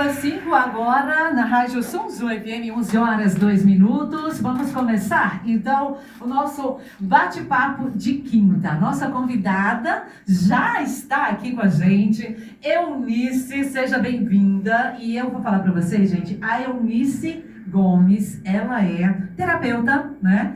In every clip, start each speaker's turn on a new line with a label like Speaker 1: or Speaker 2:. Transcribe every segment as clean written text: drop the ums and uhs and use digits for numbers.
Speaker 1: 5 agora, na Rádio Som Zoom FM, 11 horas 2 minutos. Vamos começar, então, o nosso bate-papo de quinta. Nossa convidada já está aqui com a gente, Eunice, seja bem-vinda. E eu vou falar para vocês, gente, a Eunice Gomes, ela é terapeuta, né?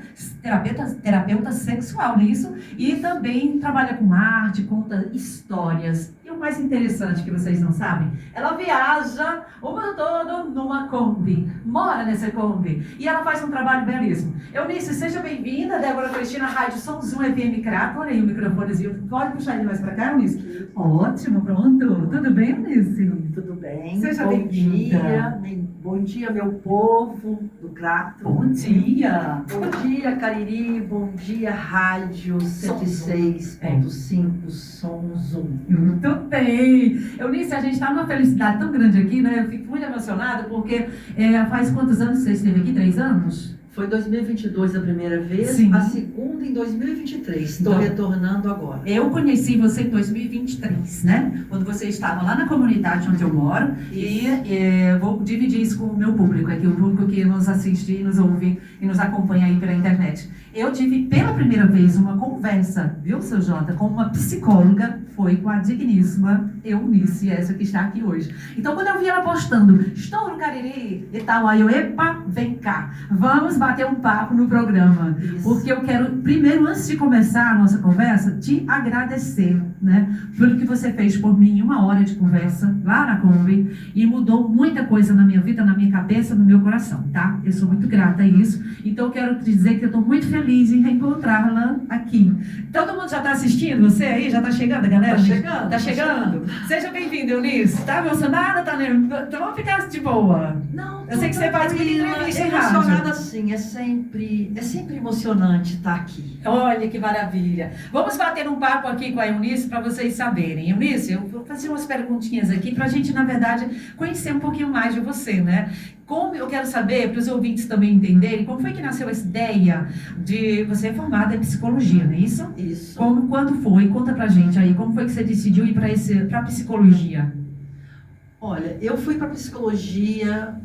Speaker 1: Terapeuta sexual, não é isso? E também trabalha com arte, conta histórias. E o mais interessante que vocês não sabem, ela viaja o mundo todo numa Kombi, mora nessa Kombi, e ela faz um trabalho belíssimo. Eunice, seja bem-vinda, Débora Cristina, Rádio Som Zoom FM Crato. Olha aí o microfonezinho, pode puxar ele mais pra cá, Eunice? Ótimo, pronto. Tudo bem, Eunice?
Speaker 2: Tudo bem.
Speaker 1: Seja
Speaker 2: bom
Speaker 1: bem-vinda.
Speaker 2: Bom dia, meu povo do Crato.
Speaker 1: Bom dia.
Speaker 2: Bom dia, Cariri. Bom dia, Rádio 106.5 Som Zoom.
Speaker 1: Muito bem. Eunice, a gente está numa felicidade tão grande aqui, né? Eu fico muito emocionada porque faz quantos anos você esteve aqui? 3 anos?
Speaker 2: Foi 2022 a primeira vez,
Speaker 1: Sim.
Speaker 2: A segunda em 2023. Estou
Speaker 1: Então,
Speaker 2: retornando agora.
Speaker 1: Eu conheci você em 2023, né? Quando você estava lá na comunidade onde eu moro. E vou dividir isso com o meu público aqui, o público que nos assiste, nos ouve e nos acompanha aí pela internet. Eu tive pela primeira vez uma conversa, viu, seu Jota, com uma psicóloga, foi com a digníssima Eunice, essa que está aqui hoje. Então, quando eu vi ela postando, estou no Cariri e tal, aí eu, epa, vem cá, vamos bater um papo no programa.
Speaker 2: Isso.
Speaker 1: Porque eu quero, primeiro, antes de começar a nossa conversa, te agradecer, né, pelo que você fez por mim em 1 hora de conversa lá na Kombi e mudou muita coisa na minha vida, na minha cabeça, no meu coração, tá? Eu sou muito grata a isso. Então, eu quero te dizer que eu estou muito feliz em reencontrá-la aqui. Todo mundo já está assistindo? Você aí? Já está chegando, galera?
Speaker 2: Tá chegando.
Speaker 1: Tá chegando? Seja bem-vinda, Eunice. Tá emocionada? Tá nervosa? Então, vamos ficar de boa.
Speaker 2: Não,
Speaker 1: Eu sei que você faz muita entrevista em rádio.
Speaker 2: Emocionada sim, é sempre emocionante estar aqui.
Speaker 1: Olha que maravilha. Vamos bater um papo aqui com a Eunice para vocês saberem. Eunice, eu vou fazer umas perguntinhas aqui para a gente, na verdade, conhecer um pouquinho mais de você, né? Como eu quero saber, para os ouvintes também entenderem, como foi que nasceu essa ideia de você é formada em psicologia, não é isso?
Speaker 2: Isso.
Speaker 1: Quando foi? Conta pra gente aí, como foi que você decidiu ir para psicologia?
Speaker 2: Olha, eu fui para psicologia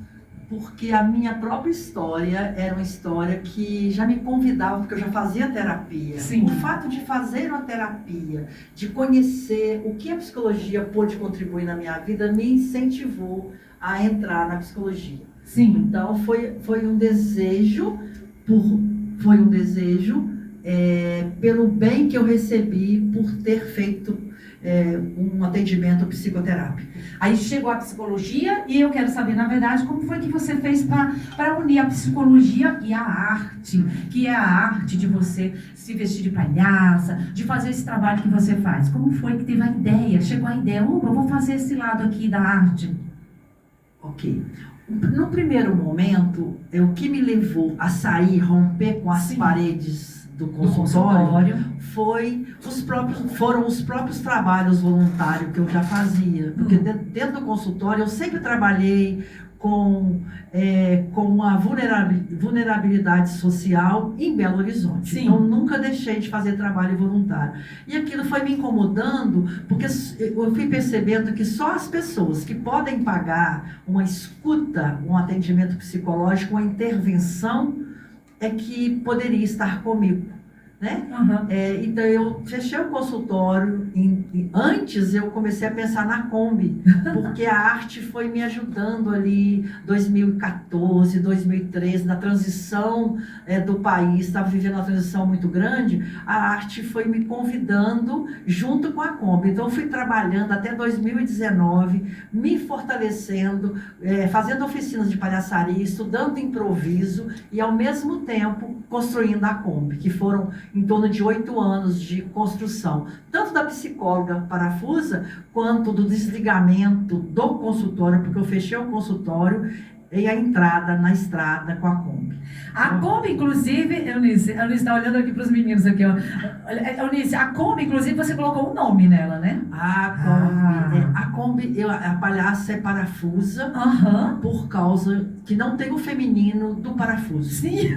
Speaker 2: porque a minha própria história era uma história que já me convidava, porque eu já fazia terapia.
Speaker 1: Sim.
Speaker 2: O fato de fazer uma terapia, de conhecer o que a psicologia pôde contribuir na minha vida, me incentivou a entrar na psicologia.
Speaker 1: Sim.
Speaker 2: Então foi um desejo, pelo bem que eu recebi por ter feito um atendimento psicoterápico.
Speaker 1: Aí chegou a psicologia e eu quero saber, na verdade, como foi que você fez para unir a psicologia e a arte, que é a arte de você se vestir de palhaça, de fazer esse trabalho que você faz. Como foi que teve a ideia? Chegou a ideia, eu vou fazer esse lado aqui da arte.
Speaker 2: Ok. No primeiro momento, o que me levou a sair, romper com as
Speaker 1: Sim.
Speaker 2: paredes do consultório foram os próprios trabalhos voluntários que eu já fazia. Porque dentro do consultório eu sempre trabalhei com a vulnerabilidade social em Belo Horizonte.
Speaker 1: Sim.
Speaker 2: Então, nunca deixei de fazer trabalho voluntário. E aquilo foi me incomodando, porque eu fui percebendo que só as pessoas que podem pagar uma escuta, um atendimento psicológico, uma intervenção, é que poderia estar comigo. Né?
Speaker 1: Uhum.
Speaker 2: Então eu fechei o consultório antes eu comecei a pensar na Kombi, porque a arte foi me ajudando ali 2014, 2013, na transição do país, estava vivendo uma transição muito grande, a arte foi me convidando junto com a Kombi. Então eu fui trabalhando até 2019, me fortalecendo, fazendo oficinas de palhaçaria, estudando improviso e ao mesmo tempo construindo a Kombi, que foram em torno de 8 anos de construção, tanto da psicóloga parafusa, quanto do desligamento do consultório, porque eu fechei o consultório e a entrada na estrada com a Kombi.
Speaker 1: A Kombi, inclusive, Eunice está olhando aqui para os meninos aqui, ó. Eunice, a Kombi, inclusive, você colocou um nome nela, né?
Speaker 2: A Kombi, a palhaça é parafusa,
Speaker 1: Aham.
Speaker 2: por causa que não tem o feminino do parafuso.
Speaker 1: Sim.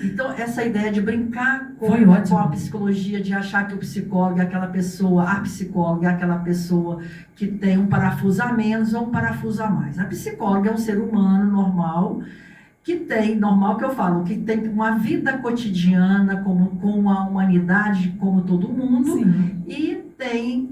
Speaker 2: Então, essa ideia de brincar
Speaker 1: Foi ótimo.
Speaker 2: com a psicologia, de achar que o psicólogo é aquela pessoa, a psicóloga é aquela pessoa que tem um parafuso a menos ou um parafuso a mais. A psicóloga é um ser humano normal, normal que eu falo, que tem uma vida cotidiana com a humanidade, como todo mundo,
Speaker 1: Sim.
Speaker 2: e tem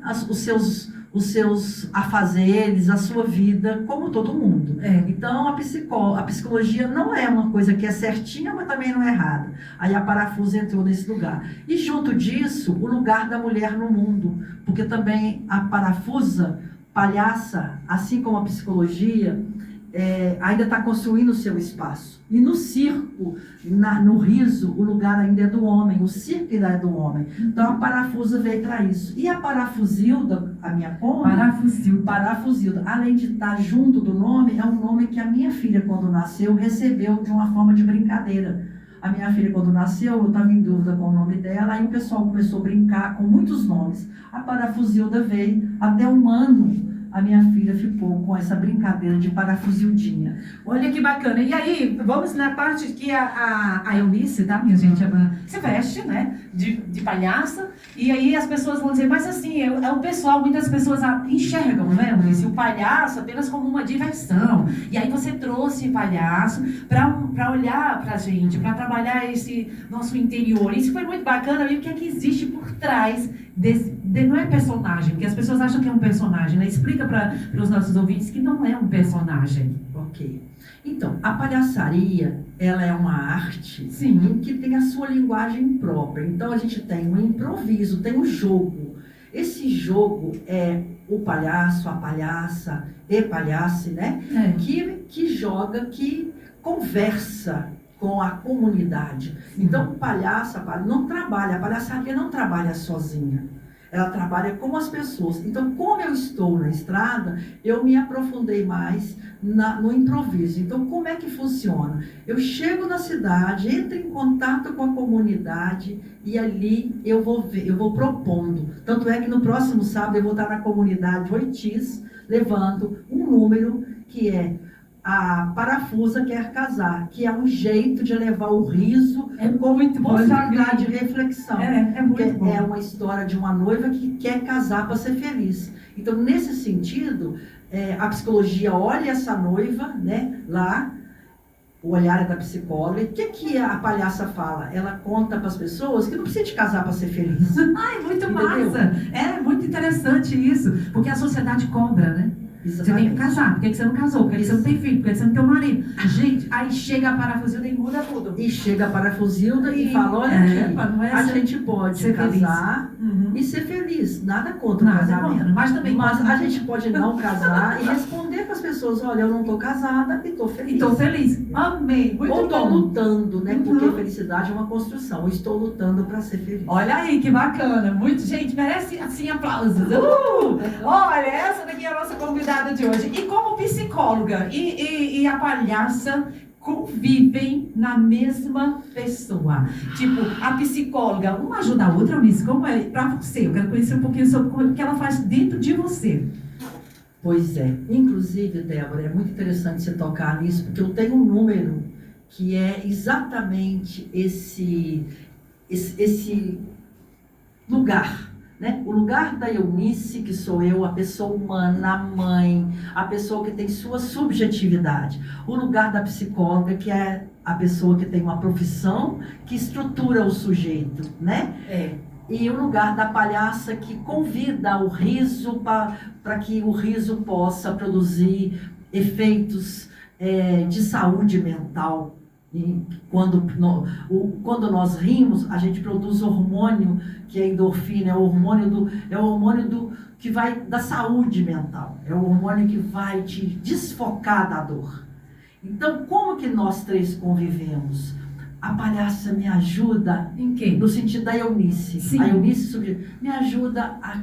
Speaker 2: os seus afazeres, a sua vida, como todo mundo. Então, a psicologia não é uma coisa que é certinha, mas também não é errada. Aí a parafuso entrou nesse lugar. E junto disso, o lugar da mulher no mundo, porque também a parafusa, palhaça, assim como a psicologia, ainda está construindo o seu espaço. E no circo, no riso, o lugar ainda é do homem, o circo ainda é do homem. Então a parafusa veio para isso. E a parafusilda, a minha Kombi, parafusilda, além de estar junto do nome, é um nome que a minha filha, quando nasceu, recebeu de uma forma de brincadeira. A minha filha, quando nasceu, eu estava em dúvida com o nome dela, aí o pessoal começou a brincar com muitos nomes. A parafusilda veio, até um ano a minha filha ficou com essa brincadeira de parafusildinha.
Speaker 1: Olha que bacana. E aí, vamos na parte que a Eunice, tá, minha gente, se veste, né, de palhaça, e aí as pessoas vão dizer, mas assim, o pessoal, muitas pessoas enxergam, né, Eunice, o palhaço apenas como uma diversão. E aí você trouxe palhaço para olhar pra gente, para trabalhar esse nosso interior. Isso foi muito bacana, ver o que é que existe por trás não é personagem, porque as pessoas acham que é um personagem, né? Explica para os nossos ouvintes que não é um personagem.
Speaker 2: Ok. Então, a palhaçaria, ela é uma arte,
Speaker 1: sim,
Speaker 2: que tem a sua linguagem própria. Então, a gente tem o improviso, tem o jogo. Esse jogo é o palhaço, a palhaça e palhace, né? Que joga, que conversa com a comunidade. Então, o palhaço não trabalha, a palhaçaria não trabalha sozinha. Ela trabalha com as pessoas. Então, como eu estou na estrada, eu me aprofundei mais no improviso. Então, como é que funciona? Eu chego na cidade, entro em contato com a comunidade e ali eu vou propondo. Tanto é que no próximo sábado eu vou estar na comunidade Oitis, levando um número que é a parafusa quer casar, que é um jeito de levar o riso
Speaker 1: com muito
Speaker 2: possibilidade de reflexão.
Speaker 1: É muito bom.
Speaker 2: É uma história de uma noiva que quer casar para ser feliz. Então, nesse sentido, a psicologia olha essa noiva, né, lá, o olhar é da psicóloga. E o que a palhaça fala? Ela conta para as pessoas que não precisa de casar para ser feliz.
Speaker 1: Ai, muito massa! É muito interessante isso, porque a sociedade cobra, né? Exatamente. Você tem que casar, por que você não casou? Por que você não tem filho? Por que você não tem um marido? Gente, aí chega a parafusilda e muda tudo.
Speaker 2: E chega a parafusilda e fala, olha aqui, a gente pode casar e ser feliz. Nada contra o casamento. Mas a gente pode não casar e responder para as pessoas, olha, eu não estou casada e estou feliz.
Speaker 1: Estou feliz. Amei. Muito
Speaker 2: Ou estou
Speaker 1: bom.
Speaker 2: lutando, né? Porque a felicidade é uma construção. Eu estou lutando para ser feliz.
Speaker 1: Olha aí, que bacana. Muito, gente, merece assim aplausos. Olha, essa daqui é a nossa convidada de hoje. E como psicóloga e a palhaça convivem na mesma pessoa. Tipo, a psicóloga, uma ajuda a outra, Miss, como é pra você? Eu quero conhecer um pouquinho sobre o que ela faz dentro de você.
Speaker 2: Pois é. Inclusive, Débora, é muito interessante você tocar nisso, porque eu tenho um número que é exatamente esse lugar. Né? O lugar da Eunice, que sou eu, a pessoa humana, a mãe, a pessoa que tem sua subjetividade. O lugar da psicóloga, que é a pessoa que tem uma profissão que estrutura o sujeito, né? E o lugar da palhaça, que convida o riso para que o riso possa produzir efeitos de saúde mental. E quando nós rimos, a gente produz hormônio, que é endorfina, é o hormônio que vai da saúde mental, é o hormônio que vai te desfocar da dor. Então, como que nós três convivemos? A palhaça me ajuda
Speaker 1: em quê?
Speaker 2: No sentido da Eunice.
Speaker 1: Sim.
Speaker 2: A Eunice me ajuda a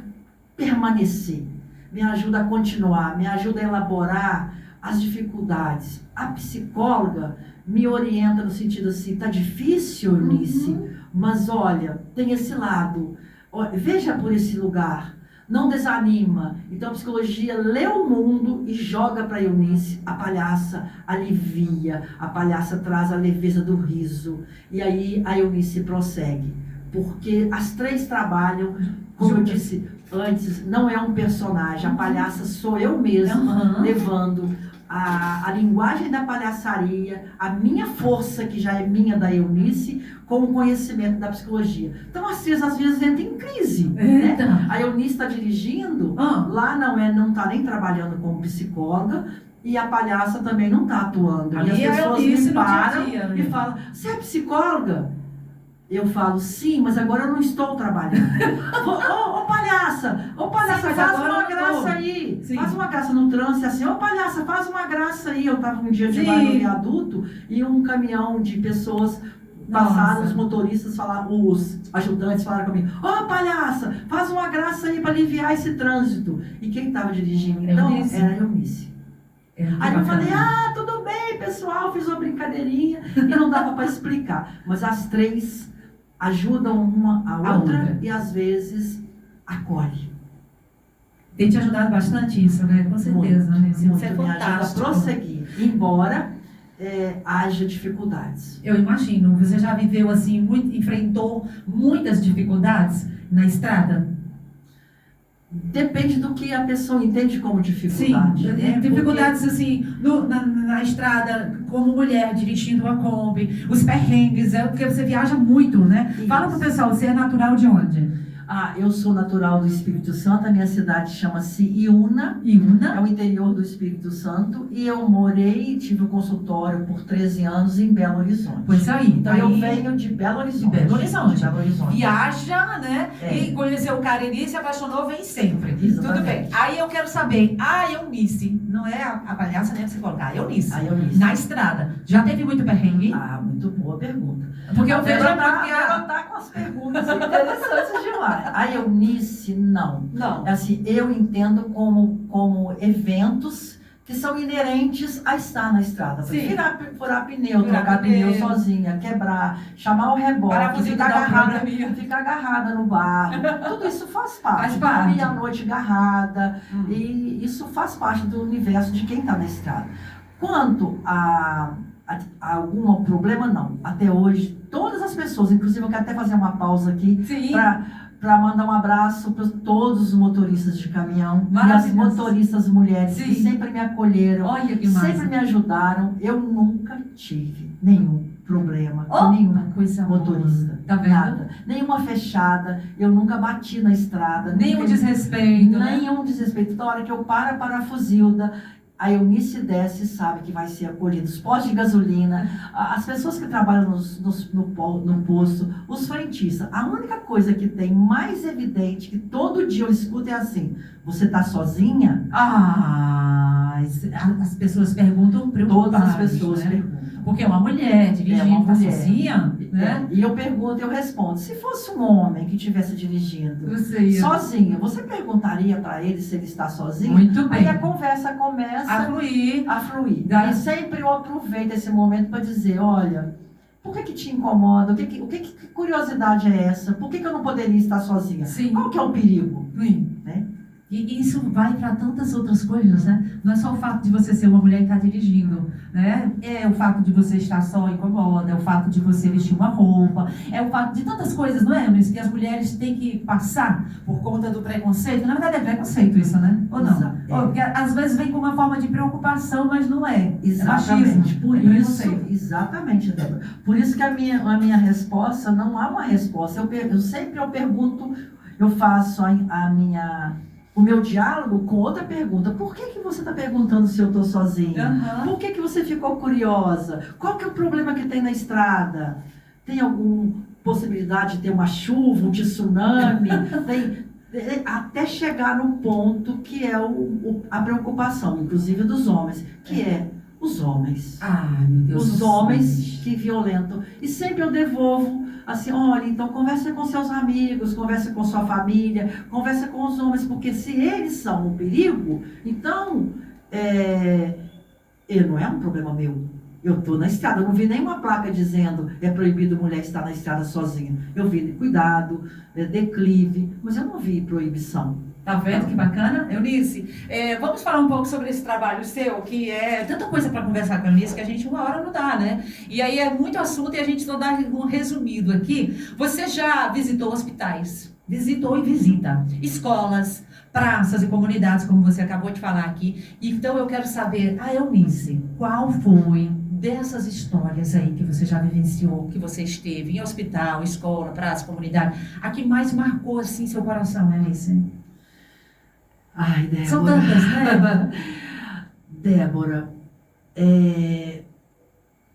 Speaker 2: permanecer, me ajuda a continuar, me ajuda a elaborar as dificuldades. A psicóloga me orienta no sentido assim, tá difícil, Eunice, mas olha, tem esse lado, veja por esse lugar. não desanima. Então a psicologia lê o mundo e joga para a Eunice. A palhaça alivia, a palhaça traz a leveza do riso. E aí a Eunice prossegue. Porque as três trabalham, como eu disse antes, não é um personagem. A palhaça sou eu mesma, levando a linguagem da palhaçaria, a minha força, que já é minha da Eunice, com o conhecimento da psicologia. Então, as três, às vezes, entram em crise. Né? A Eunice está dirigindo, lá não está nem trabalhando como psicóloga, e a palhaça também não está atuando.
Speaker 1: Ali
Speaker 2: e as pessoas me param
Speaker 1: dia,
Speaker 2: e falam, você é psicóloga? Eu falo, sim, mas agora eu não estou trabalhando. Ô palhaça,
Speaker 1: sim,
Speaker 2: faz uma graça aí.
Speaker 1: Sim.
Speaker 2: Faz uma graça no trânsito, assim, ô palhaça, faz uma graça aí. Eu estava um dia de lá no viaduto e um caminhão de pessoas passaram, os motoristas falaram, os ajudantes falaram comigo, ô palhaça, faz uma graça aí para aliviar esse trânsito. E quem estava dirigindo então era a Eunice. Aí eu falei, tudo bem, pessoal, fiz uma brincadeirinha e não dava para explicar. Mas as três ajudam uma a outra e às vezes acolhe.
Speaker 1: Tem te ajudado bastante isso, né? Com certeza.
Speaker 2: Muito,
Speaker 1: Isso é
Speaker 2: me ajuda a prosseguir, embora haja dificuldades.
Speaker 1: Eu imagino. Você já viveu assim, enfrentou muitas dificuldades na estrada?
Speaker 2: Depende do que a pessoa entende como dificuldade.
Speaker 1: Sim,
Speaker 2: né?
Speaker 1: dificuldades assim, na estrada, como mulher, dirigindo uma Kombi, os perrengues, porque você viaja muito, né?
Speaker 2: Isso.
Speaker 1: Fala pro pessoal, você é natural de onde?
Speaker 2: Eu sou natural do Espírito Santo, a minha cidade chama-se Iuna, é o interior do Espírito Santo, e eu morei e tive um consultório por 13 anos em Belo Horizonte.
Speaker 1: Pois aí.
Speaker 2: Então eu venho de Belo Horizonte.
Speaker 1: De Belo Horizonte.
Speaker 2: Viaja,
Speaker 1: né? E conheceu o Cariri, se apaixonou, vem sempre.
Speaker 2: Exatamente.
Speaker 1: Tudo bem. Aí eu quero saber, a Eunice, não é a palhaça nem a psicóloga, a Eunice. Na estrada, já teve muito perrengue?
Speaker 2: Muito boa pergunta.
Speaker 1: Porque eu vejo
Speaker 2: ela tá com as perguntas interessantes demais. A Eunice, não. É assim, eu entendo como eventos que são inerentes a estar na estrada. Furar pneu, trocar pneu sozinha, quebrar, chamar o reboque, ficar agarrada no barro. Tudo isso faz parte. Dormir à noite agarrada. E isso faz parte do universo de quem está na estrada. Quanto a algum problema, não. Até hoje, todas as pessoas, inclusive eu quero até fazer uma pausa aqui para mandar um abraço para todos os motoristas de caminhão e as motoristas mulheres que sempre me acolheram, sempre me ajudaram. Eu nunca tive nenhum problema com nenhuma motorista.
Speaker 1: Tá vendo?
Speaker 2: Nada. Nenhuma fechada, eu nunca bati na estrada.
Speaker 1: Nenhum desrespeito.
Speaker 2: Nenhum desrespeito. Toda hora que eu para a fuzilda, a Eunice desce e sabe que vai ser acolhida. Os postos de gasolina, as pessoas que trabalham no posto, os frentistas. A única coisa que tem mais evidente, que todo dia eu escuto, é assim: você está sozinha?
Speaker 1: As pessoas perguntam preocupadas.
Speaker 2: Todas as pessoas perguntam.
Speaker 1: Porque é uma mulher dirigindo, sozinha, né?
Speaker 2: E eu pergunto, eu respondo. Se fosse um homem que estivesse dirigindo sozinho, você perguntaria para ele se ele está sozinho?
Speaker 1: Muito bem.
Speaker 2: Aí a conversa começa a fluir. E sempre eu aproveito esse momento para dizer, olha, por que te incomoda? Que curiosidade é essa? Por que eu não poderia estar sozinha? Qual que é o perigo? Né?
Speaker 1: E isso vai para tantas outras coisas, né? Não é só o fato de você ser uma mulher e estar dirigindo, né? É o fato de você estar só incomoda, é o fato de você vestir uma roupa, é o fato de tantas coisas, não é, Eunice, que as mulheres têm que passar por conta do preconceito. Na verdade é preconceito isso, né? Ou não? Porque às vezes vem com uma forma de preocupação, mas não é.
Speaker 2: Exatamente.
Speaker 1: Por isso,
Speaker 2: exatamente, Débora. Por isso que a minha resposta não há uma resposta. Eu sempre pergunto, eu faço o meu diálogo com outra pergunta. Por que você está perguntando se eu estou sozinha? Por que você ficou curiosa? Qual que é o problema que tem na estrada? Tem alguma possibilidade de ter uma chuva, um tsunami? Até chegar no ponto que é a preocupação, inclusive dos homens, que é os homens.
Speaker 1: Meu Deus.
Speaker 2: Os homens que violentam. E sempre eu devolvo assim, olha, então conversa com seus amigos, conversa com sua família, conversa com os homens, porque se eles são um perigo, então não é um problema meu. Eu estou na estrada, eu não vi nenhuma placa dizendo é proibido mulher estar na estrada sozinha. Eu vi cuidado, declive, mas eu não vi proibição.
Speaker 1: Tá vendo que bacana? Eunice, vamos falar um pouco sobre esse trabalho seu, que é tanta coisa para conversar com a Eunice que a gente uma hora não dá, né? E aí é muito assunto e a gente só dá um resumido aqui. Você já visitou hospitais? Visitou e visita escolas, praças e comunidades, como você acabou de falar aqui. Então eu quero saber, a Eunice, qual foi dessas histórias aí que você já vivenciou, que você esteve em hospital, escola, praça, comunidade, a que mais marcou assim seu coração, Eunice?
Speaker 2: Ai, Débora.
Speaker 1: São tantas, né?
Speaker 2: Débora,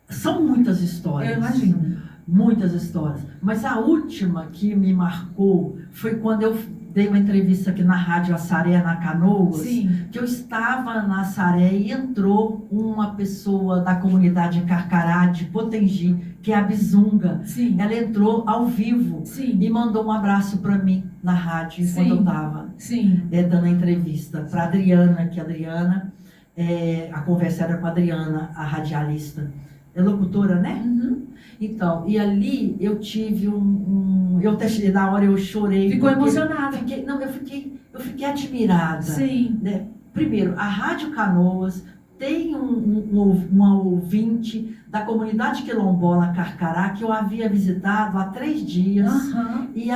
Speaker 2: são muitas histórias.
Speaker 1: Eu imagino.
Speaker 2: Muitas histórias. Mas a última que me marcou foi quando eu dei uma entrevista aqui na Rádio Assaré, na Canoas.
Speaker 1: Sim.
Speaker 2: Que eu estava na Assaré e entrou uma pessoa da comunidade Carcará, de Potengi, que é a Bizunga.
Speaker 1: Sim.
Speaker 2: Ela entrou ao vivo.
Speaker 1: Sim.
Speaker 2: E mandou um abraço para mim na rádio,
Speaker 1: Sim.
Speaker 2: quando eu estava dando a entrevista para a Adriana, que a Adriana, a conversa era com a Adriana, a radialista. É locutora, né?
Speaker 1: Uhum.
Speaker 2: Então, e ali eu tive na hora eu chorei.
Speaker 1: Ficou emocionada.
Speaker 2: Eu fiquei admirada.
Speaker 1: Sim.
Speaker 2: Né? Primeiro, a Rádio Canoas tem uma ouvinte da comunidade quilombola Carcará que eu havia visitado há 3 dias.
Speaker 1: Uhum.
Speaker 2: E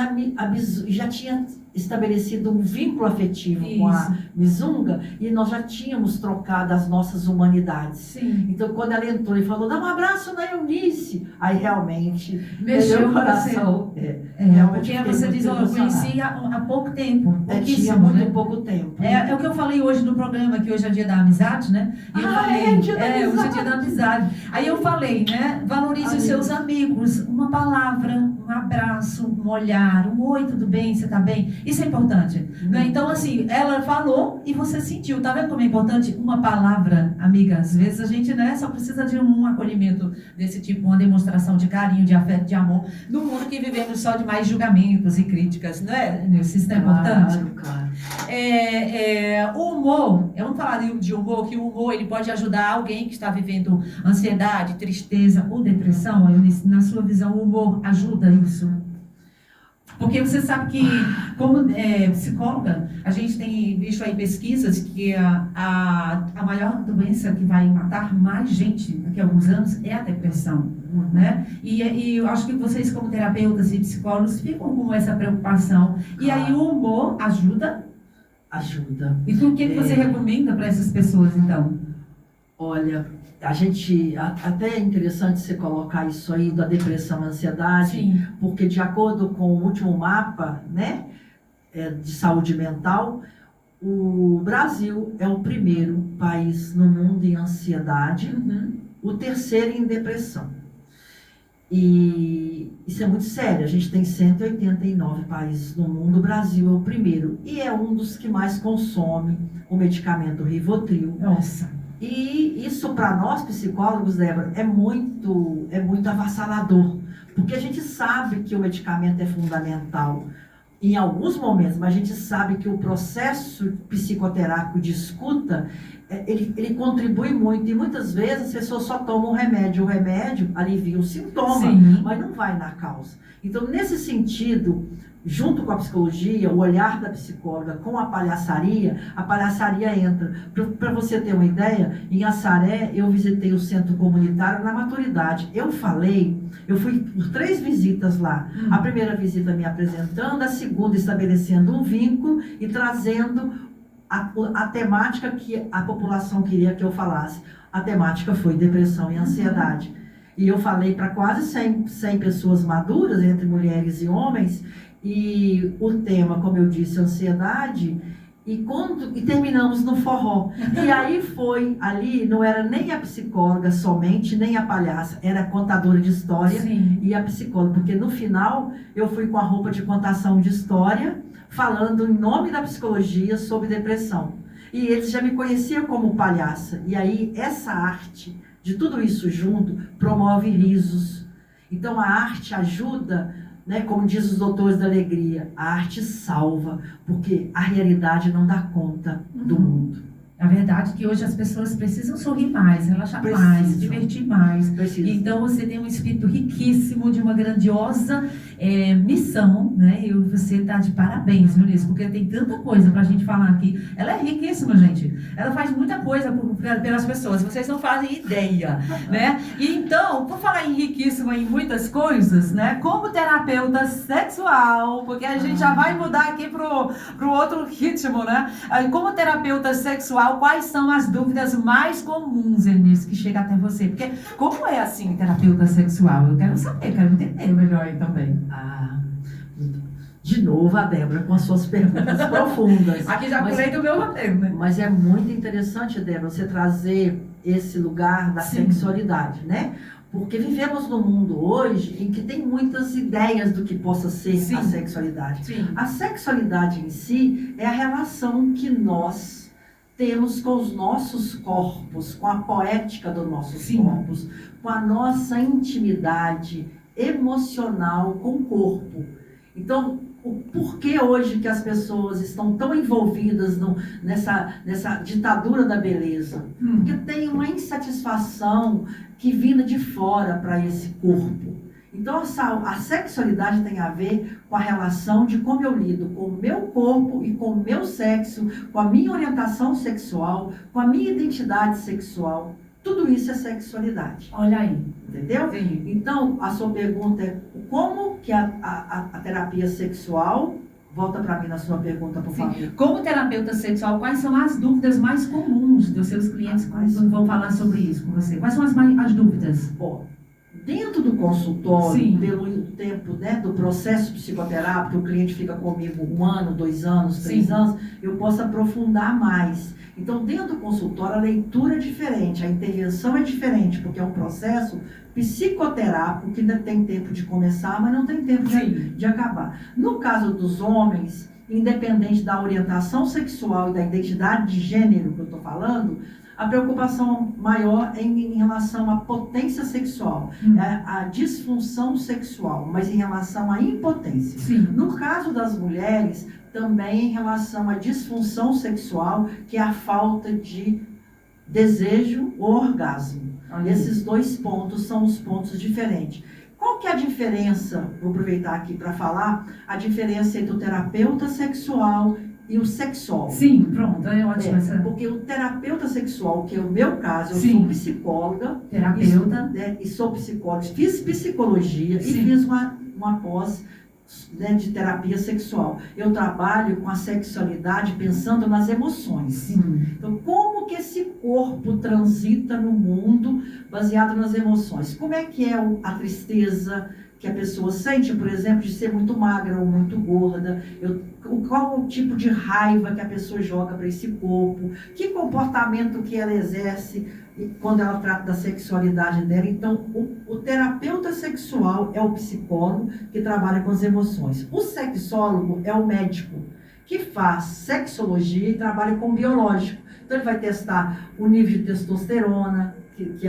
Speaker 2: já tinha estabelecido um vínculo afetivo
Speaker 1: Isso.
Speaker 2: com a Mizunga e nós já tínhamos trocado as nossas humanidades.
Speaker 1: Sim.
Speaker 2: Então, quando ela entrou e falou, dá um abraço na Eunice, aí realmente
Speaker 1: Mexeu
Speaker 2: o coração.
Speaker 1: Porque você diz, eu conheci há pouco tempo.
Speaker 2: Tinha muito pouco tempo.
Speaker 1: É o que eu falei hoje no programa, que hoje é dia da amizade, né? E eu falei,
Speaker 2: hoje é dia da amizade.
Speaker 1: Aí eu falei, né? Valorize os seus amigos. Uma palavra, um abraço, um olhar, um oi, tudo bem, você tá bem? Isso é importante. Né? Então, assim, ela falou e você sentiu. Tá vendo como é importante? Uma palavra, amiga. Às vezes a gente, né, só precisa de um acolhimento desse tipo, uma demonstração de carinho, de afeto, de amor. No mundo que vivemos só de mais julgamentos e críticas, não é? Isso é importante.
Speaker 2: Claro.
Speaker 1: O humor, vamos falar de humor, que o humor ele pode ajudar alguém que está vivendo ansiedade, tristeza ou depressão. Na sua visão, o humor ajuda isso? Porque você sabe que, como psicóloga, a gente tem visto aí pesquisas que a maior doença que vai matar mais gente daqui a alguns anos é a depressão, né? E eu acho que vocês, como terapeutas e psicólogos, ficam com essa preocupação. E aí o humor ajuda?
Speaker 2: Ajuda.
Speaker 1: E o que você recomenda para essas pessoas, então?
Speaker 2: Olha, até é interessante você colocar isso aí da depressão e ansiedade,
Speaker 1: Sim.
Speaker 2: Porque de acordo com o último mapa, né, de saúde mental, o Brasil é o primeiro país no mundo em ansiedade, o terceiro em depressão. E isso é muito sério, a gente tem 189 países no mundo, o Brasil é o primeiro, e é um dos que mais consome o medicamento Rivotril.
Speaker 1: Nossa.
Speaker 2: E isso para nós psicólogos, Débora, é muito avassalador, porque a gente sabe que o medicamento é fundamental em alguns momentos, mas a gente sabe que o processo psicoterápico de escuta, ele contribui muito, e muitas vezes as pessoas só tomam o remédio alivia o sintoma,
Speaker 1: Sim.
Speaker 2: Mas não vai na causa. Então, nesse sentido, junto com a psicologia, o olhar da psicóloga com a palhaçaria entra. Para você ter uma ideia, em Assaré eu visitei o centro comunitário na maturidade. Eu fui por 3 visitas lá. A primeira visita me apresentando, a segunda estabelecendo um vínculo e trazendo a temática que a população queria que eu falasse. A temática foi depressão e ansiedade. E eu falei para quase 100 pessoas maduras, entre mulheres e homens, e o tema, como eu disse, ansiedade, e terminamos no forró. E aí ali não era nem a psicóloga somente, nem a palhaça, era a contadora de história. Sim. E a psicóloga, porque no final eu fui com a roupa de contação de história, falando em nome da psicologia sobre depressão. E eles já me conheciam como palhaça. E aí essa arte, de tudo isso junto, promove risos. Então a arte ajuda, né, como diz os doutores da alegria, a arte salva, porque a realidade não dá conta do mundo.
Speaker 1: A verdade é que hoje as pessoas precisam sorrir mais, relaxar mais,
Speaker 2: Precisam.
Speaker 1: se divertir mais.
Speaker 2: Precisa.
Speaker 1: Então você tem um espírito riquíssimo de uma grandiosa missão, né? E você está de parabéns, viu, nisso? Porque tem tanta coisa para a gente falar aqui. Ela é riquíssima, gente. Ela faz muita coisa pelas pessoas. Vocês não fazem ideia, né? E então, por falar em riquíssima em muitas coisas, né? Como terapeuta sexual, porque a gente já vai mudar aqui pro outro ritmo, né? Como terapeuta sexual, quais são as dúvidas mais comuns, Eunice, que chega até você? Porque como é assim, terapeuta sexual? Eu quero saber, quero entender melhor aí também.
Speaker 2: De novo a Débora com as suas perguntas profundas.
Speaker 1: Aqui já pulei do meu roteiro, né?
Speaker 2: Mas é muito interessante, Débora, você trazer esse lugar da
Speaker 1: Sim.
Speaker 2: sexualidade, né? Porque vivemos num mundo hoje em que tem muitas ideias do que possa ser
Speaker 1: Sim.
Speaker 2: a sexualidade.
Speaker 1: Sim.
Speaker 2: A sexualidade em si é a relação que nós temos com os nossos corpos, com a poética dos nossos
Speaker 1: Sim.
Speaker 2: corpos, com a nossa intimidade emocional com o corpo. Então, o porquê hoje que as pessoas estão tão envolvidas nessa ditadura da beleza? Porque tem uma insatisfação que vinda de fora para esse corpo. Então, a sexualidade tem a ver com a relação de como eu lido com o meu corpo e com o meu sexo, com a minha orientação sexual, com a minha identidade sexual. Tudo isso é sexualidade.
Speaker 1: Olha aí.
Speaker 2: Entendeu?
Speaker 1: Sim.
Speaker 2: Então, a sua pergunta é como que a terapia sexual... Volta para mim na sua pergunta, por favor.
Speaker 1: Como terapeuta sexual, quais são as dúvidas mais comuns dos seus clientes quando vão falar sobre isso com você? Quais são as dúvidas?
Speaker 2: Bom, dentro do consultório,
Speaker 1: Sim.
Speaker 2: pelo tempo, né, do processo psicoterápico, o cliente fica comigo 1 ano, 2 anos, 3
Speaker 1: Sim.
Speaker 2: anos, eu posso aprofundar mais. Então, dentro do consultório, a leitura é diferente, a intervenção é diferente, porque é um processo psicoterápico que ainda tem tempo de começar, mas não tem tempo de acabar. No caso dos homens, independente da orientação sexual e da identidade de gênero que eu estou falando, a preocupação maior é em relação à potência sexual, à disfunção sexual, mas em relação à impotência.
Speaker 1: Sim.
Speaker 2: No caso das mulheres, também em relação à disfunção sexual, que é a falta de desejo ou orgasmo. Esses 2 pontos são os pontos diferentes. Qual que é a diferença, vou aproveitar aqui para falar, a diferença entre o terapeuta sexual e o sexólogo?
Speaker 1: Sim, pronto, é ótimo.
Speaker 2: Porque o terapeuta sexual, que é o meu caso, eu
Speaker 1: Sim.
Speaker 2: sou psicóloga,
Speaker 1: Terapeuta.
Speaker 2: e sou psicóloga, fiz psicologia
Speaker 1: Sim.
Speaker 2: e fiz uma pós, né, de terapia sexual. Eu trabalho com a sexualidade pensando nas emoções.
Speaker 1: Sim.
Speaker 2: Então, como que esse corpo transita no mundo baseado nas emoções? Como é que é a tristeza que a pessoa sente, por exemplo, de ser muito magra ou muito gorda? Qual o tipo de raiva que a pessoa joga para esse corpo? Que comportamento que ela exerce quando ela trata da sexualidade dela? Então, o terapeuta sexual é o psicólogo que trabalha com as emoções. O sexólogo é o médico que faz sexologia e trabalha com biológico. Então, ele vai testar o nível de testosterona que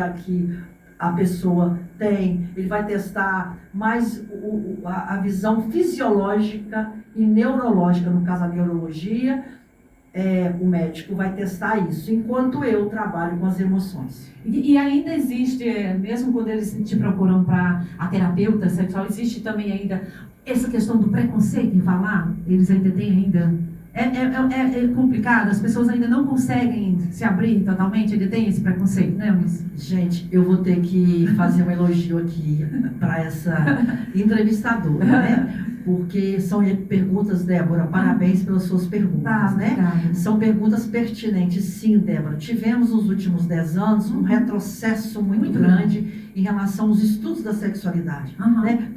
Speaker 2: a pessoa tem, ele vai testar mais a visão fisiológica e neurológica, no caso a neurologia, o médico vai testar isso, enquanto eu trabalho com as emoções.
Speaker 1: E ainda existe, mesmo quando eles te procuram para a terapeuta sexual, existe também ainda essa questão do preconceito em falar? Eles ainda têm ainda... É complicado, as pessoas ainda não conseguem se abrir totalmente, ainda tem esse preconceito, né, Eunice?
Speaker 2: Gente, eu vou ter que fazer um elogio aqui para essa entrevistadora, né? Porque são perguntas, Débora, parabéns pelas suas perguntas, né?
Speaker 1: Obrigada.
Speaker 2: São perguntas pertinentes, sim, Débora. Tivemos nos últimos 10 anos um retrocesso muito grande em relação aos estudos da sexualidade, né?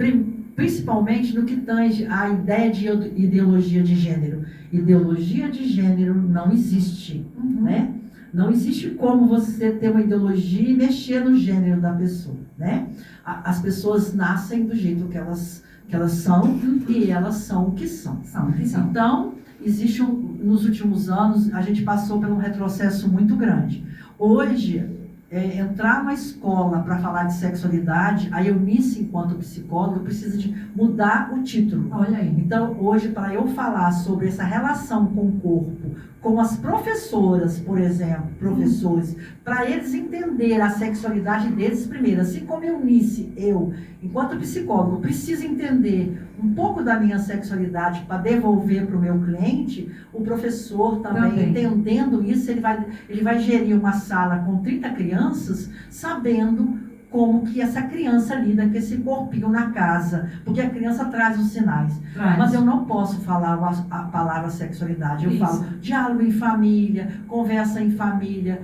Speaker 2: Principalmente no que tange à ideia de ideologia de gênero. Ideologia de gênero não existe, né? Não existe como você ter uma ideologia e mexer no gênero da pessoa, né? As pessoas nascem do jeito que elas são e elas são o que são. Então, nos últimos anos, a gente passou por um retrocesso muito grande. Hoje, entrar na escola para falar de sexualidade, a Eunice, enquanto psicóloga, precisa de mudar o título.
Speaker 1: Olha aí.
Speaker 2: Então, hoje, para eu falar sobre essa relação com o corpo, com as professoras, por exemplo, professores, para eles entenderem a sexualidade deles primeiro, assim como Eunice, eu, enquanto psicólogo, preciso entender um pouco da minha sexualidade para devolver para o meu cliente, o professor também, entendendo isso, ele vai gerir uma sala com 30 crianças, sabendo como que essa criança lida com esse corpinho na casa, porque a criança traz os sinais. Mas eu não posso falar a palavra sexualidade, eu falo diálogo em família, conversa em família,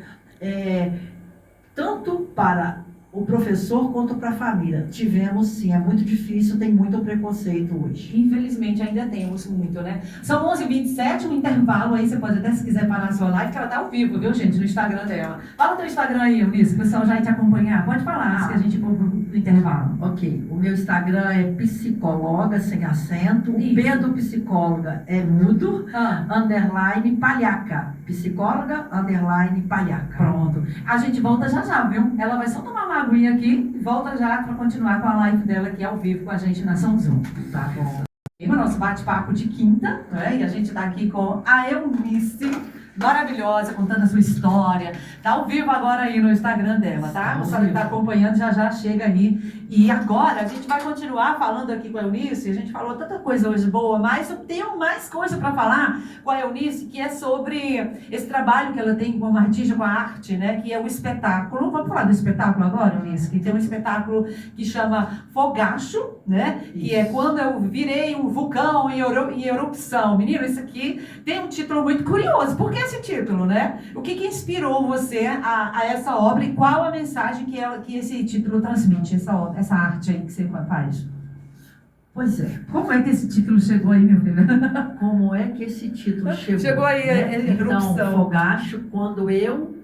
Speaker 2: tanto para o professor quanto para a família. Tivemos sim, é muito difícil, tem muito preconceito hoje.
Speaker 1: Infelizmente ainda temos muito, né? São 11h27, um intervalo aí, você pode até, se quiser, parar a sua live, que ela tá ao vivo, viu, gente, no Instagram dela. Fala o teu Instagram aí, Eunice, o pessoal já vai te acompanhar. Pode falar, que a gente for pro intervalo.
Speaker 2: Ok, o meu Instagram é psicóloga, sem acento, o P do psicóloga é mudo, underline palhaca. Psicóloga, underline palhaca.
Speaker 1: Pronto. A gente volta já, viu? Ela vai só tomar uma aguinha aqui e volta já para continuar com a live dela aqui ao vivo com a gente na São Zoom.
Speaker 2: Tá bom.
Speaker 1: E o nosso bate-papo de quinta, né? E a gente tá aqui com a Eunice, maravilhosa, contando a sua história. Tá ao vivo agora aí no Instagram dela, tá? Você que tá acompanhando já chega aí. E agora a gente vai continuar falando aqui com a Eunice. A gente falou tanta coisa hoje boa, mas eu tenho mais coisa para falar com a Eunice, que é sobre esse trabalho que ela tem como artista, com a arte, né? Que é o espetáculo. Vamos falar do espetáculo agora, Eunice? Que tem um espetáculo que chama Fogacho, né? Isso. Que é quando eu virei um vulcão em erupção. Menino, isso aqui tem um título muito curioso. Por que esse título, né? O que inspirou você a essa obra e qual a mensagem que esse título transmite, essa arte aí que você faz?
Speaker 2: Pois é.
Speaker 1: Como é que esse título chegou aí, meu filho?
Speaker 2: Como é que esse título chegou?
Speaker 1: Chegou aí,
Speaker 2: né? Então, Fogacho, quando eu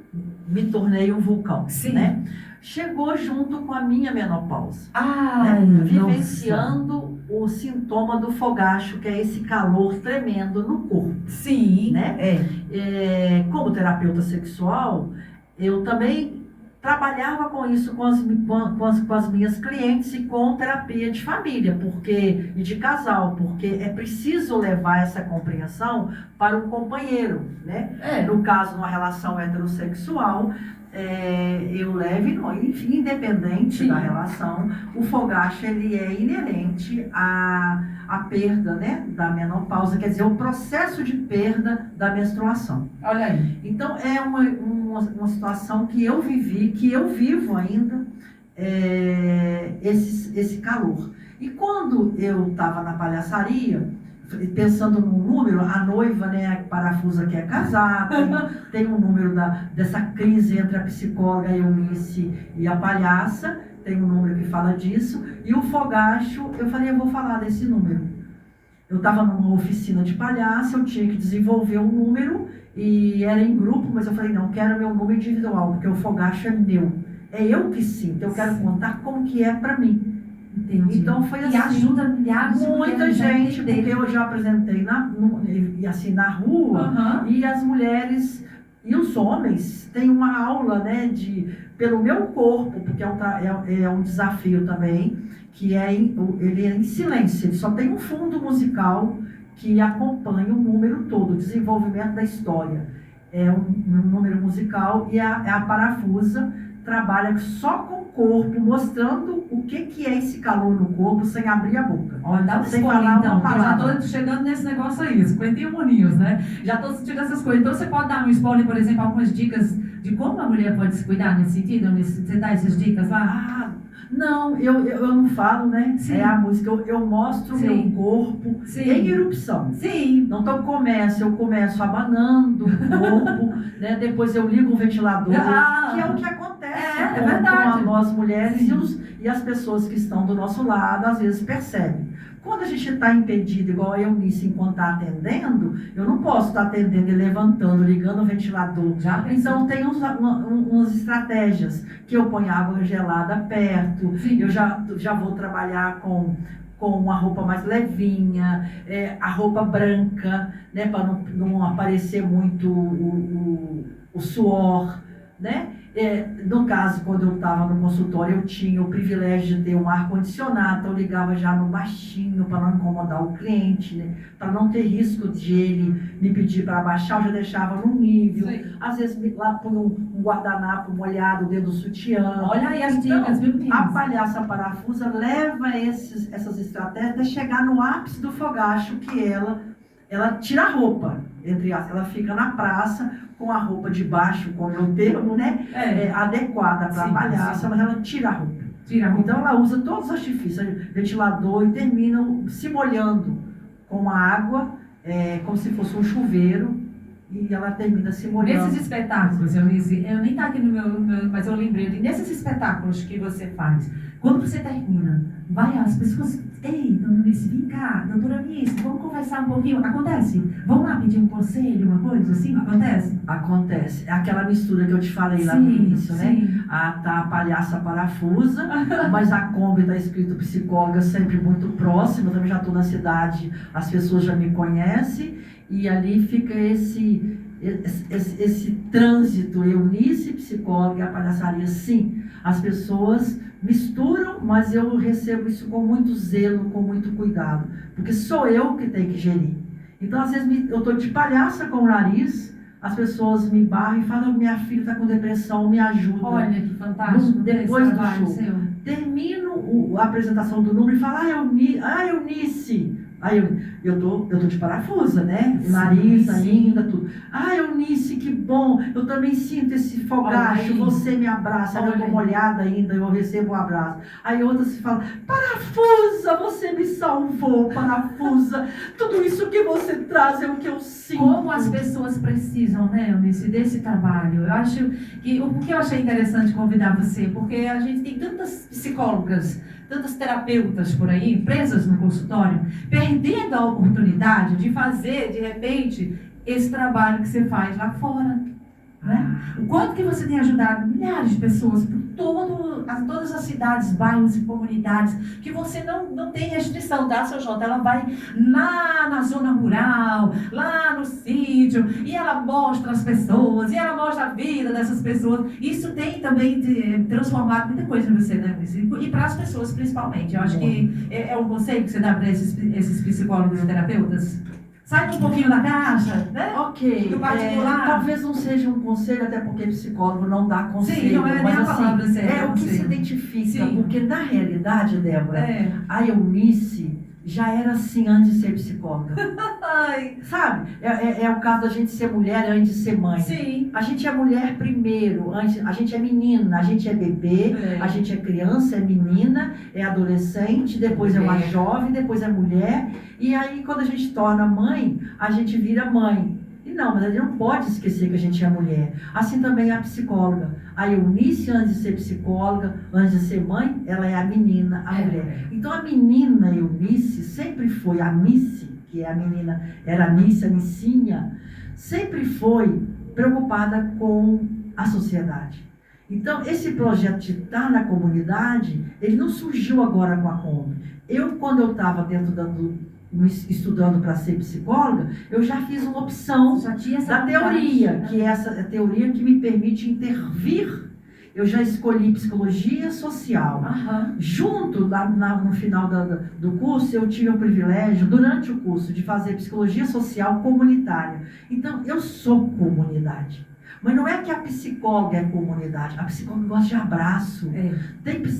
Speaker 2: me tornei um vulcão,
Speaker 1: sim,
Speaker 2: né? Chegou junto com a minha menopausa.
Speaker 1: Ai,
Speaker 2: né? Vivenciando o sintoma do fogacho, que é esse calor tremendo no corpo.
Speaker 1: Sim,
Speaker 2: né? Como terapeuta sexual, eu também trabalhava com isso com as minhas clientes e com terapia de família e de casal, porque é preciso levar essa compreensão para um companheiro, né? No caso, numa relação heterossexual, eu levo, enfim, independente da relação, o fogacho ele é inerente à perda, né, da menopausa, quer dizer, o processo de perda da menstruação.
Speaker 1: Olha aí.
Speaker 2: Então, é uma situação que eu vivi, que eu vivo ainda, esse calor. E quando eu estava na palhaçaria, pensando no número, a noiva, né, a parafusa quer casar, tem um número dessa crise entre a psicóloga, a Eunice e a palhaça, tem um número que fala disso, e o fogacho, eu falei, eu vou falar desse número. Eu estava numa oficina de palhaça, eu tinha que desenvolver um número, e era em grupo, mas eu falei, não, quero meu número individual, porque o fogacho é meu, é eu que sinto, eu quero contar como que é para mim. Entendi. Então foi assim.
Speaker 1: E ajuda milhares de
Speaker 2: muita gente, porque eu já apresentei na rua, e as mulheres e os homens têm uma aula, né, pelo meu corpo, porque é um desafio também, que ele é em silêncio, ele só tem um fundo musical que acompanha o número todo, o desenvolvimento da história. É um número musical e a parafusa trabalha só com o corpo, mostrando o que é esse calor no corpo, sem abrir a boca.
Speaker 1: Olha, dá um spoiler então, eu já estou chegando nesse negócio aí, 51 aninhos, né? Já estou sentindo essas coisas. Então você pode dar um spoiler, por exemplo, algumas dicas de como a mulher pode se cuidar nesse sentido? Você dá essas dicas lá?
Speaker 2: Não, eu não falo, né?
Speaker 1: Sim.
Speaker 2: É a música, eu mostro o meu corpo em erupção.
Speaker 1: Sim.
Speaker 2: Então eu começo abanando o corpo, né? Depois eu ligo o ventilador, que é o que acontece com nós mulheres e as pessoas que estão do nosso lado, às vezes percebem. Quando a gente está impedido, igual a Eunice, enquanto está atendendo, eu não posso estar atendendo e levantando, ligando o ventilador. Então tem umas estratégias, que eu ponho água gelada perto, eu já vou trabalhar com uma roupa mais levinha, a roupa branca, né, para não aparecer muito o suor. né? No caso, quando eu estava no consultório, eu tinha o privilégio de ter um ar-condicionado, então eu ligava já no baixinho para não incomodar o cliente, né? Para não ter risco de ele me pedir para abaixar, eu já deixava no nível.
Speaker 1: Sim.
Speaker 2: Às vezes lá põe um guardanapo molhado dentro do sutiã.
Speaker 1: Olha aí as dicas, viu, meninas?
Speaker 2: A palhaça parafusa leva essas estratégias até chegar no ápice do fogacho, que ela tira a roupa, ela fica na praça com a roupa de baixo, como é o termo, né? Adequada para a palhaça, mas ela tira a roupa. Então ela usa todos os artifícios, ventilador, e termina se molhando com a água, como se fosse um chuveiro, e ela termina se molhando.
Speaker 1: Nesses espetáculos, Eunice, eu nem está aqui no meu, mas eu lembrei, nesses espetáculos que você faz, quando você termina, vai as pessoas, ei, dona Eunice, vem cá, doutora Eunice, vamos conversar um pouquinho, acontece? Vamos lá pedir um conselho, uma coisa assim, acontece?
Speaker 2: Acontece, é aquela mistura que eu te falei lá no início, né? Tá a palhaça parafusa, mas a Kombi está escrito psicóloga sempre muito próxima, eu também já estou na cidade, as pessoas já me conhecem, e ali fica esse trânsito, Eunice, psicóloga, e a palhaçaria, sim. As pessoas misturam, mas eu recebo isso com muito zelo, com muito cuidado, porque sou eu que tenho que gerir. Então, às vezes, eu estou de palhaça com o nariz, as pessoas me barram e falam, minha filha está com depressão, me ajuda.
Speaker 1: Olha que fantástico.
Speaker 2: Depois do show, termino a apresentação do número e falo, Eunice. Aí eu tô de parafusa, né? Nariz ainda, tudo. Eunice, que bom. Eu também sinto esse fogacho. Você me abraça. Eu tô molhada ainda, eu recebo um abraço. Aí outra se fala, parafusa, você me salvou, parafusa. Tudo isso que você traz é o que eu sinto.
Speaker 1: Como as pessoas precisam, né, Eunice, desse trabalho. Eu acho que o que eu achei interessante convidar você, porque a gente tem tantas psicólogas, tantas terapeutas por aí, presas no consultório, perdendo a oportunidade de fazer, de repente, esse trabalho que você faz lá fora. Né? O quanto que você tem ajudado milhares de pessoas por todas as cidades, bairros e comunidades, que você não tem restrição, tá, seu Jota? Ela vai lá na zona rural, lá no sítio, e ela mostra as pessoas, e ela mostra a vida dessas pessoas. Isso tem também transformado muita coisa em você, né? E para as pessoas, principalmente. Eu acho que é um conselho que você dá para esses psicólogos e terapeutas. Sai um pouquinho da caixa, né?
Speaker 2: Ok.
Speaker 1: Do particular.
Speaker 2: Talvez não seja um conselho, até porque psicólogo não dá conselho.
Speaker 1: Sim, não é nem a palavra certa.
Speaker 2: É o que se identifica.
Speaker 1: Sim.
Speaker 2: Porque na realidade, Débora, a Eunice já era assim antes de ser psicóloga.
Speaker 1: Ai.
Speaker 2: Sabe? É o caso da gente ser mulher antes de ser mãe.
Speaker 1: Sim.
Speaker 2: A gente é mulher primeiro, a gente é menina, a gente é bebê, a gente é criança, é menina, é adolescente, depois é uma jovem, depois é mulher. E aí, quando a gente torna mãe, a gente vira mãe. E não, mas a gente não pode esquecer que a gente é mulher. Assim também é a psicóloga. A Eunice, antes de ser psicóloga, antes de ser mãe, ela é a menina, a mulher. Então, a menina Eunice sempre foi a Nice, que é a menina, era a Nice, a Nicinha, sempre foi preocupada com a sociedade. Então, esse projeto de estar na comunidade, ele não surgiu agora com a Kombi. Quando eu estava dentro estudando para ser psicóloga, eu já fiz uma opção da teoria, que é essa teoria que me permite intervir. Eu já escolhi psicologia social. Junto, no final do curso, eu tive o privilégio, durante o curso, de fazer psicologia social comunitária. Então, eu sou comunidade. Mas não é que a psicóloga é comunidade. A psicóloga gosta de abraço.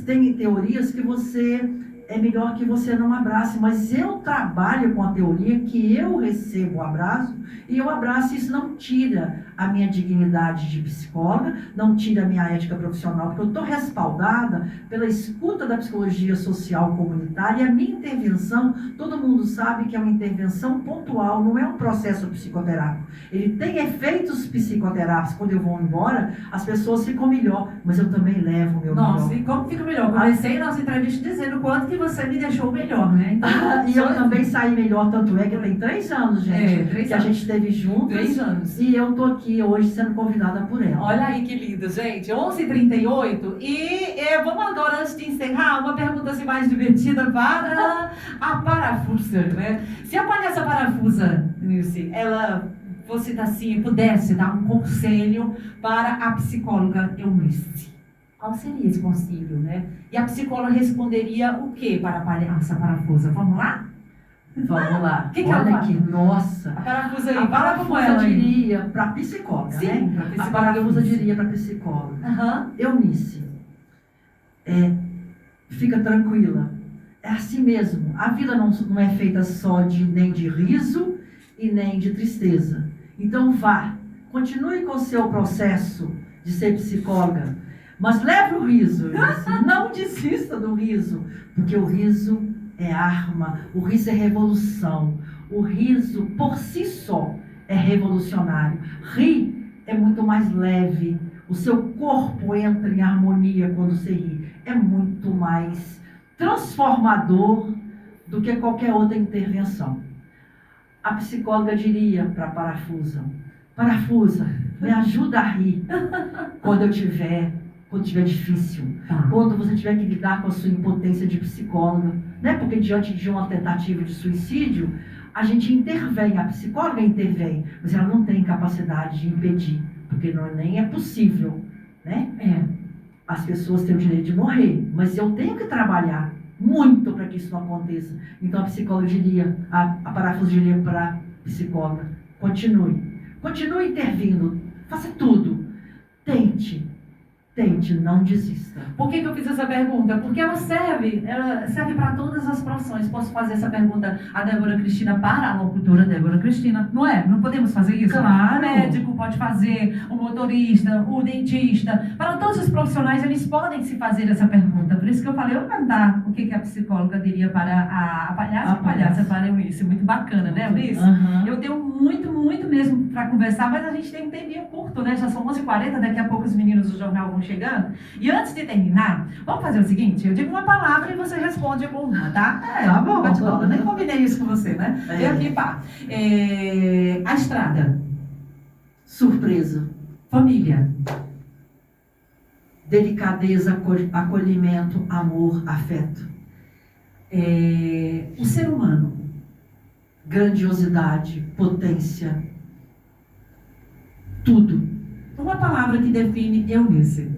Speaker 2: Tem teorias que é melhor que você não abrace, mas eu trabalho com a teoria que eu recebo o abraço e eu abraço, e isso não tira a minha dignidade de psicóloga, não tira a minha ética profissional, porque eu estou respaldada pela escuta da psicologia social comunitária, e a minha intervenção, todo mundo sabe que é uma intervenção pontual, não é um processo psicoterápico. Ele tem efeitos psicoterápicos. Quando eu vou embora, as pessoas ficam melhor, mas eu também levo o meu melhor.
Speaker 1: Nossa, e como fica melhor? Comecei nossa entrevista dizendo o quanto que você me deixou melhor, né? Então,
Speaker 2: e eu também saí melhor, tanto é que tem 3 anos, gente,
Speaker 1: 3
Speaker 2: que
Speaker 1: anos.
Speaker 2: A gente esteve juntos.
Speaker 1: 3 anos.
Speaker 2: E eu tô aqui hoje sendo convidada por ela.
Speaker 1: Olha aí que lindo, gente. 11h38. E vamos agora, antes de encerrar, uma pergunta assim mais divertida para a parafusa, né? Se a palhaça parafusa, Nilce, ela fosse assim, pudesse dar um conselho para a psicóloga Eunice, qual seria esse conselho, né? E a psicóloga responderia o que para a palhaça parafusa? Vamos lá?
Speaker 2: Vamos lá.
Speaker 1: Que
Speaker 2: Olha
Speaker 1: ela
Speaker 2: aqui, nossa.
Speaker 1: A parafusa aí,
Speaker 2: A
Speaker 1: fala como
Speaker 2: parafusa
Speaker 1: ela aí.
Speaker 2: diria para psicóloga,
Speaker 1: Sim,
Speaker 2: né?
Speaker 1: pra
Speaker 2: A
Speaker 1: psicóloga
Speaker 2: parafusa
Speaker 1: Eunice.
Speaker 2: diria para psicóloga.
Speaker 1: Aham.
Speaker 2: Eunice, fica tranquila. É assim mesmo. A vida não é feita só nem de riso e nem de tristeza. Então vá, continue com o seu processo de ser psicóloga, mas leve o riso, Eunice. Não desista do riso, porque o riso é arma, o riso é revolução. O riso por si só é revolucionário. Rir é muito mais leve. O seu corpo entra em harmonia quando você ri. É muito mais transformador do que qualquer outra intervenção. A psicóloga diria para a parafusa: parafusa, me ajuda a rir quando tiver difícil, quando você tiver que lidar com a sua impotência de psicóloga, né? Porque diante de uma tentativa de suicídio, a gente intervém, a psicóloga intervém, mas ela não tem capacidade de impedir, porque nem é possível, né? As pessoas têm o direito de morrer, mas eu tenho que trabalhar muito para que isso não aconteça. Então a psicóloga diria, a parafusa diria para a psicóloga: continue intervindo, faça tudo, tente, não desista.
Speaker 1: Por que eu fiz essa pergunta? Porque ela serve para todas as profissões. Posso fazer essa pergunta a Débora Cristina para a locutora Débora Cristina? Não é? Não podemos fazer isso?
Speaker 2: Claro.
Speaker 1: O médico pode fazer, o motorista, o dentista. Para todos os profissionais, eles podem se fazer essa pergunta. Por isso que eu falei, eu vou cantar o que a psicóloga diria para a palhaça. A palhaça para Eunice. Muito bacana, né, Eunice?
Speaker 2: Uhum.
Speaker 1: Eu tenho muito mesmo para conversar, mas a gente tem um tempinho curto, né? Já são 11h40, daqui a pouco os meninos do jornal vão chegando. E antes de terminar, vamos fazer o seguinte: eu digo uma palavra e você responde com uma, tá?
Speaker 2: Tá bom.
Speaker 1: Eu nem combinei isso com você, né? E aqui, pá. A estrada.
Speaker 2: Surpresa.
Speaker 1: Família.
Speaker 2: Delicadeza, acolhimento, amor, afeto.
Speaker 1: O ser humano.
Speaker 2: Grandiosidade, potência. Tudo.
Speaker 1: Uma palavra que define Eunice.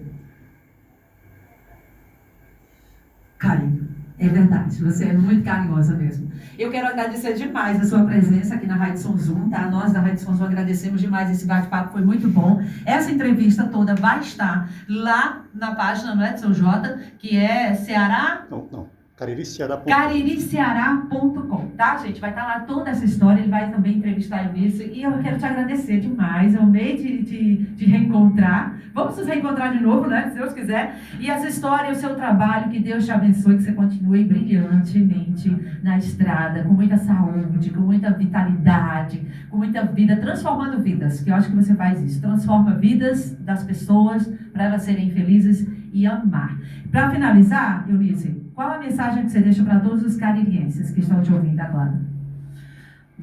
Speaker 2: Carinho.
Speaker 1: É verdade, você é muito carinhosa mesmo. Eu quero agradecer demais a sua presença aqui na Rádio Som Zoom, tá? Nós da Rádio Som Zoom agradecemos demais esse bate-papo, foi muito bom. Essa entrevista toda vai estar lá na página, não é, de São Jota, que é Ceará...
Speaker 3: Não. Caririciará.com.
Speaker 1: Caririciará.com, tá, gente? Vai estar lá toda essa história, ele vai também entrevistar isso. E eu quero te agradecer demais, eu amei te reencontrar. Vamos nos reencontrar de novo, né? Se Deus quiser. E essa história, o seu trabalho, que Deus te abençoe, que você continue brilhantemente na estrada, com muita saúde, com muita vitalidade, com muita vida, transformando vidas, que eu acho que você faz isso. Transforma vidas das pessoas para elas serem felizes e amar. Para finalizar, Eunice, qual a mensagem que você deixa para todos os caririenses que estão te ouvindo agora?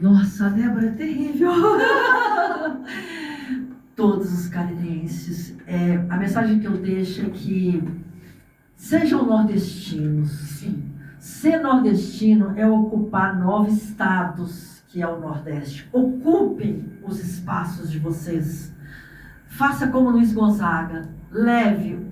Speaker 2: Nossa, a Débora é terrível. Todos os caririenses. A mensagem que eu deixo é que sejam nordestinos.
Speaker 1: Sim.
Speaker 2: Ser nordestino é ocupar 9 estados, que é o Nordeste. Ocupem os espaços de vocês. Faça como Luiz Gonzaga. Leve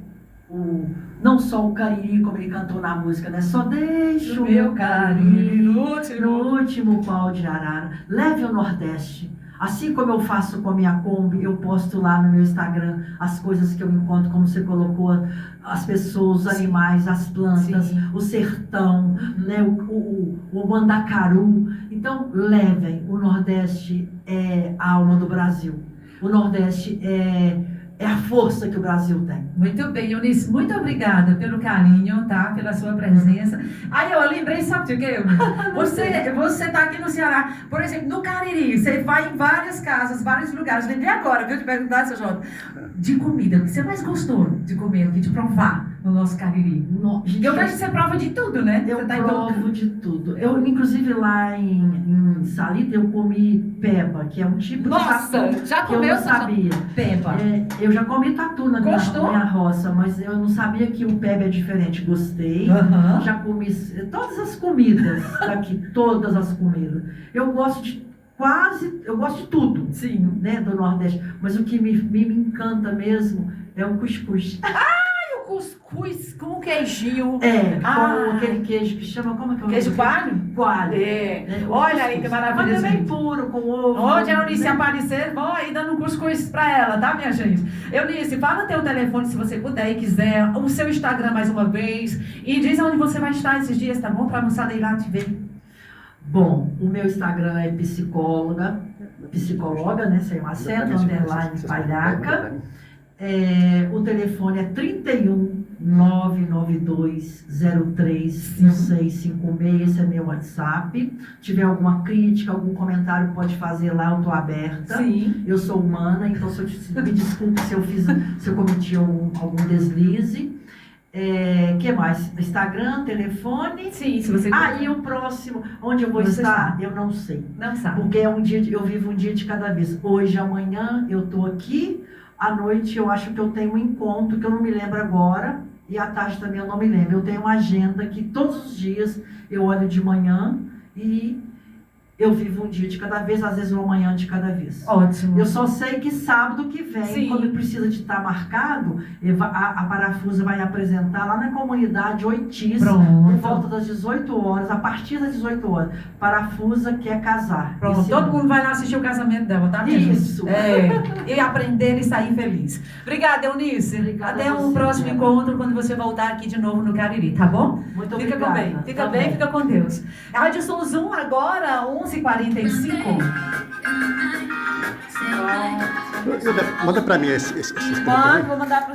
Speaker 2: não só o Cariri, como ele cantou na música, né? Só deixa o meu Cariri no último pau de arara. Leve o Nordeste. Assim como eu faço com a minha Kombi, eu posto lá no meu Instagram as coisas que eu encontro, como você colocou, as pessoas, os animais, as plantas,
Speaker 1: Sim.
Speaker 2: o sertão, né? o mandacaru. Então, levem. O Nordeste é a alma do Brasil. O Nordeste é a força que o Brasil tem.
Speaker 1: Muito bem, Eunice, muito obrigada pelo carinho, tá? Pela sua presença. Aí eu lembrei, sabe de quê? Você tá aqui no Ceará, por exemplo, no Cariri, você vai em várias casas, vários lugares. Lembrei agora, viu, de perguntar, seu Jota, de comida. O que você mais gostou de comer aqui, de provar no nosso Cariri? Eu vejo que você prova de tudo, né?
Speaker 2: Eu
Speaker 1: Você tá
Speaker 2: provo de tudo. Eu, inclusive, lá em Salita, eu comi peba, que é um tipo de tatu
Speaker 1: já
Speaker 2: que eu não sabia.
Speaker 1: Peba.
Speaker 2: Eu já comi tatu na minha roça, mas eu não sabia que o peba é diferente. Gostei.
Speaker 1: Uhum.
Speaker 2: Já comi todas as comidas daqui, todas as comidas. Eu gosto de eu gosto de tudo,
Speaker 1: Sim.
Speaker 2: né, do Nordeste. Mas o que me encanta mesmo é o cuscuz.
Speaker 1: E o cuscuz com queijinho. Com
Speaker 2: aquele queijo que chama, como é que é o nome?
Speaker 1: Queijo coalho?
Speaker 2: Coalho.
Speaker 1: É.
Speaker 2: O
Speaker 1: Olha aí
Speaker 2: cuscuz.
Speaker 1: que maravilha,
Speaker 2: Mas também
Speaker 1: gente.
Speaker 2: puro, com ovo.
Speaker 1: Onde a Eunice
Speaker 2: né?
Speaker 1: aparecer, vou aí dando um cuscuz pra ela, tá, minha gente? Eunice, fala teu telefone se você puder e quiser, o seu Instagram mais uma vez, e diz onde você vai estar esses dias, tá bom? Pra moçada ir lá te ver.
Speaker 2: Bom, o meu Instagram é psicóloga, né, sem um acento, underline palhaca. O telefone é 31 992 03 1656, esse é meu WhatsApp. Tiver alguma crítica, algum comentário, pode fazer lá, eu estou aberta.
Speaker 1: Sim.
Speaker 2: Eu sou humana, então me desculpe se eu cometi algum deslize. Que mais? Instagram, telefone.
Speaker 1: Sim, se você...
Speaker 2: E o próximo, onde eu vou
Speaker 1: Você
Speaker 2: estar, eu não sei.
Speaker 1: não sabe.
Speaker 2: Porque eu vivo um dia de cada vez. Hoje, amanhã, eu estou aqui. À noite, eu acho que eu tenho um encontro, que eu não me lembro agora. E à tarde também eu não me lembro. Eu tenho uma agenda que todos os dias eu olho de manhã e eu vivo um dia de cada vez, às vezes uma manhã de cada vez.
Speaker 1: Ótimo.
Speaker 2: Eu só sei que sábado que vem,
Speaker 1: Sim.
Speaker 2: quando precisa de estar marcado, a Parafusa vai apresentar lá na comunidade Oitis, por
Speaker 1: Pronto.
Speaker 2: volta das 18 horas, a partir das 18 horas. Parafusa quer casar.
Speaker 1: Pronto, todo mundo vai lá assistir o casamento dela, tá, minha gente?
Speaker 2: Isso.
Speaker 1: E aprender e sair feliz. Obrigada, Eunice.
Speaker 2: Obrigada
Speaker 1: Até
Speaker 2: a
Speaker 1: um
Speaker 2: você,
Speaker 1: próximo
Speaker 2: Débora.
Speaker 1: encontro, quando você voltar aqui de novo no Cariri, tá bom?
Speaker 2: Muito
Speaker 1: Fica
Speaker 2: obrigada.
Speaker 1: bem, fica
Speaker 2: Tá
Speaker 1: bem,
Speaker 2: bom.
Speaker 1: fica com Deus. Rádio Som Zoom agora, 11h45.
Speaker 3: Manda para mim esse
Speaker 1: Mano, vou mandar pra